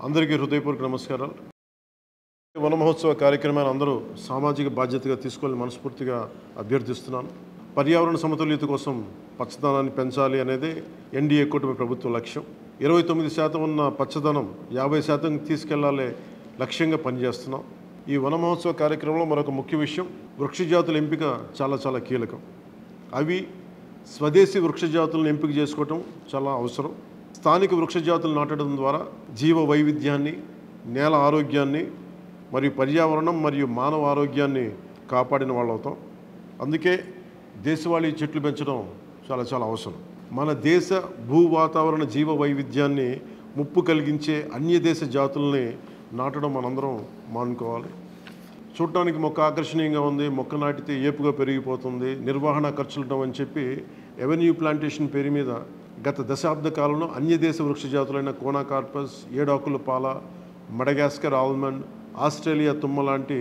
అందరికీ హృదయపూర్వక నమస్కారాలు. వన మహోత్సవ కార్యక్రమాన్ని అందరూ సామాజిక బాధ్యతగా తీసుకోవాలని మనస్ఫూర్తిగా అభ్యర్థిస్తున్నాను. పర్యావరణ సమతుల్యత కోసం పచ్చదనాన్ని పెంచాలి అనేది ఎన్డీఏ కూటమి ప్రభుత్వ లక్ష్యం. 29% ఉన్న పచ్చదనం 50% తీసుకెళ్లాలి లక్ష్యంగా పనిచేస్తున్నాం. ఈ వన మహోత్సవ కార్యక్రమంలో మరొక ముఖ్య విషయం, వృక్ష జాతుల ఎంపిక చాలా కీలకం. అవి స్వదేశీ వృక్ష జాతులను ఎంపిక చేసుకోవటం చాలా అవసరం. స్థానిక వృక్ష జాతులు నాటడం ద్వారా జీవ వైవిధ్యాన్ని, నేల ఆరోగ్యాన్ని మరియు పర్యావరణం మరియు మానవ ఆరోగ్యాన్ని కాపాడిన వాళ్ళు అవుతాం. అందుకే దేశవాళీ చెట్లు పెంచడం చాలా అవసరం. మన దేశ భూ వాతావరణ జీవ వైవిధ్యాన్ని ముప్పు కలిగించే అన్య దేశ జాతుల్ని నాటడం మనందరం మానుకోవాలి. చూడటానికి మొక్క ఆకర్షణీయంగా ఉంది, మొక్క నాటితే ఏపుగా పెరిగిపోతుంది, నిర్వహణ ఖర్చులు అని చెప్పి ఎవెన్యూ ప్లాంటేషన్ పేరు మీద గత దశాబ్ద కాలంలో అన్య దేశ వృక్ష జాతులైన కోనాకార్పస్, ఏడాకుల పాల, మడగాస్కర్ ఆల్మండ్, ఆస్ట్రేలియా తుమ్మ లాంటి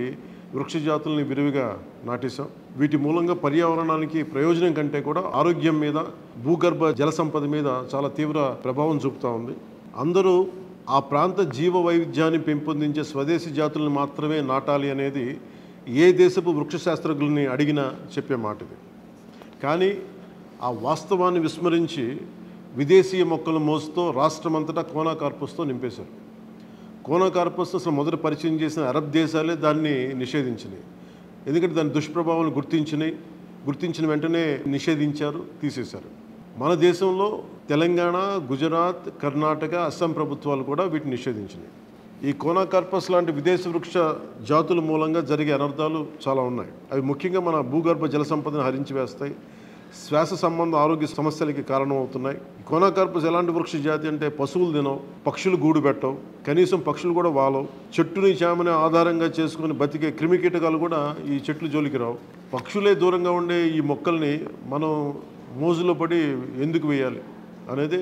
వృక్ష జాతుల్ని విరివిగా నాటేశాం. వీటి మూలంగా పర్యావరణానికి ప్రయోజనం కంటే కూడా ఆరోగ్యం మీద, భూగర్భ జల సంపద మీద చాలా తీవ్ర ప్రభావం చూపుతూ ఉంది. అందరూ ఆ ప్రాంత జీవ వైవిధ్యాన్ని పెంపొందించే స్వదేశీ జాతులను మాత్రమే నాటాలి అనేది ఏ దేశపు వృక్ష శాస్త్రజ్ఞుల్ని అడిగినా చెప్పే మాట ఇది. కానీ ఆ వాస్తవాన్ని విస్మరించి విదేశీయ మొక్కల మోసుతో రాష్ట్రమంతటా కోనాకార్పస్తో నింపేశారు. కోనాకార్పస్ అసలు మొదట పరిచయం చేసిన అరబ్ దేశాలే దాన్ని నిషేధించినాయి. ఎందుకంటే దాని దుష్ప్రభావాలను గుర్తించిన వెంటనే నిషేధించారు, తీసేశారు. మన దేశంలో తెలంగాణ, గుజరాత్, కర్ణాటక, అస్సాం ప్రభుత్వాలు కూడా వీటిని నిషేధించినాయి. ఈ కోనాకార్పస్ లాంటి విదేశీ వృక్ష జాతుల మూలంగా జరిగే అనర్థాలు చాలా ఉన్నాయి. అవి ముఖ్యంగా మన భూగర్భ జల సంపదను హరించి వేస్తాయి, శ్వాస సంబంధ ఆరోగ్య సమస్యలకి కారణమవుతున్నాయి. కోనాకార్పస్ ఎలాంటి వృక్ష జాతి అంటే పశువులు తినవు, పక్షులు గూడు పెట్టవు, కనీసం పక్షులు కూడా వాలవు. చెట్టుని చేమని ఆధారంగా చేసుకుని బతికే క్రిమికీటకాలు కూడా ఈ చెట్లు జోలికి రావు. పక్షులే దూరంగా ఉండే ఈ మొక్కల్ని మనం మోజులో పడి ఎందుకు వేయాలి అనేది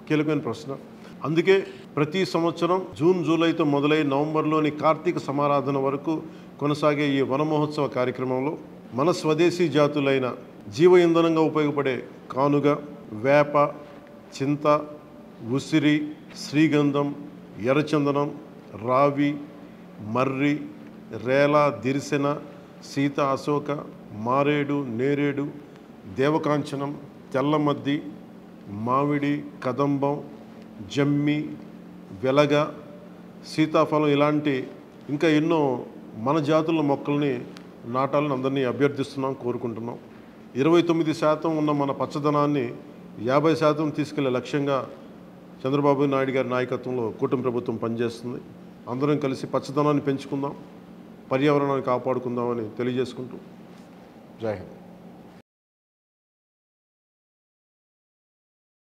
కీలకమైన ప్రశ్న. అందుకే ప్రతి సంవత్సరం జూన్, జూలైతో మొదలై నవంబర్లోని కార్తీక సమారాధన వరకు కొనసాగే ఈ వన మహోత్సవ కార్యక్రమంలో మన స్వదేశీ జాతులైన జీవ ఇంధనంగా ఉపయోగపడే కానుగ, వేప, చింత, ఉసిరి, శ్రీగంధం, ఎర్రచందనం, రావి, మర్రి, రేల, దిరిసెన, సీత, అశోక, మారేడు, నేరేడు, దేవకాంచనం, తెల్లమద్ది, మామిడి, కదంబం, జమ్మి, వెలగ, సీతాఫలం ఇలాంటి ఇంకా ఎన్నో మన జాతుల మొక్కల్ని నాటాలని అందరినీ అభ్యర్థిస్తున్నాం, కోరుకుంటున్నాం. 29% ఉన్న మన పచ్చదనాన్ని 50% తీసుకెళ్లే లక్ష్యంగా చంద్రబాబు నాయుడు గారి నాయకత్వంలో కూటమి ప్రభుత్వం పనిచేస్తుంది. అందరం కలిసి పచ్చదనాన్ని పెంచుకుందాం, పర్యావరణాన్ని కాపాడుకుందామని తెలియజేసుకుంటూ జై హింద్.